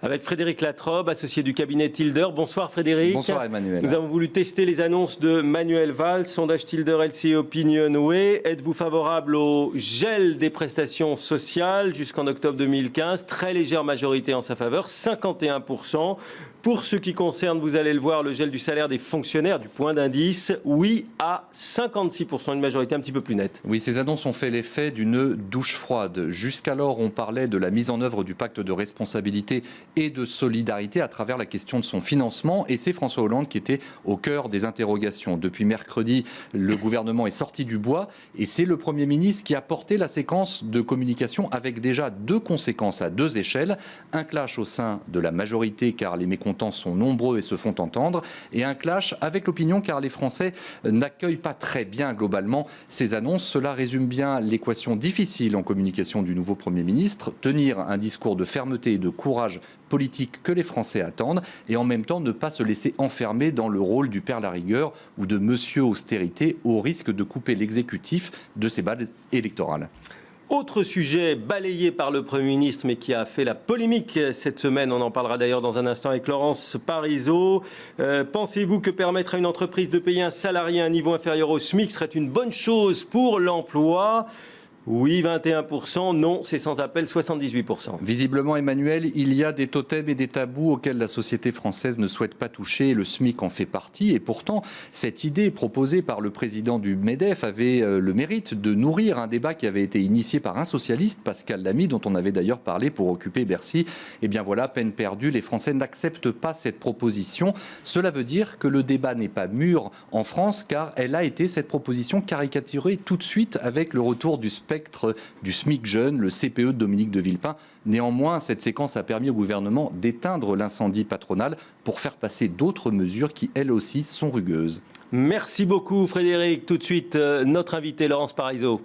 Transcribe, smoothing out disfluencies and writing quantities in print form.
Avec Frédéric Latrobe, associé du cabinet Tilder. Bonsoir Frédéric. Bonsoir Emmanuel. Nous avons voulu tester les annonces de Manuel Valls, sondage Tilder LCI Opinionway. Êtes-vous favorable au gel des prestations sociales jusqu'en octobre 2015? Très légère majorité en sa faveur, 51%. Pour ce qui concerne, vous allez le voir, le gel du salaire des fonctionnaires, du point d'indice, oui à 56%, une majorité un petit peu plus nette. Oui, ces annonces ont fait l'effet d'une douche froide. Jusqu'alors, on parlait de la mise en œuvre du pacte de responsabilité et de solidarité à travers la question de son financement. Et c'est François Hollande qui était au cœur des interrogations. Depuis mercredi, le gouvernement est sorti du bois et c'est le Premier ministre qui a porté la séquence de communication avec déjà deux conséquences à deux échelles. Un clash au sein de la majorité car les mécontents sont nombreux et se font entendre, et un clash avec l'opinion car les Français n'accueillent pas très bien globalement ces annonces. Cela résume bien l'équation difficile en communication du nouveau Premier ministre, tenir un discours de fermeté et de courage politique que les Français attendent, et en même temps ne pas se laisser enfermer dans le rôle du père Larigueur ou de monsieur austérité, au risque de couper l'exécutif de ses balles électorales. Autre sujet balayé par le Premier ministre, mais qui a fait la polémique cette semaine. On en parlera d'ailleurs dans un instant avec Laurence Parisot. Pensez-vous que permettre à une entreprise de payer un salarié à un niveau inférieur au SMIC serait une bonne chose pour l'emploi ? Oui, 21%. Non, c'est sans appel, 78%. Visiblement, Emmanuel, il y a des totems et des tabous auxquels la société française ne souhaite pas toucher. Le SMIC en fait partie. Et pourtant, cette idée proposée par le président du MEDEF avait le mérite de nourrir un débat qui avait été initié par un socialiste, Pascal Lamy, dont on avait d'ailleurs parlé pour occuper Bercy. Et bien voilà, peine perdue. Les Français n'acceptent pas cette proposition. Cela veut dire que le débat n'est pas mûr en France, car elle a été, cette proposition, caricaturée tout de suite avec le retour du spectre du SMIC jeune, le CPE de Dominique de Villepin. Néanmoins, cette séquence a permis au gouvernement d'éteindre l'incendie patronal pour faire passer d'autres mesures qui, elles aussi, sont rugueuses. Merci beaucoup Frédéric. Tout de suite, notre invité Laurence Parisot.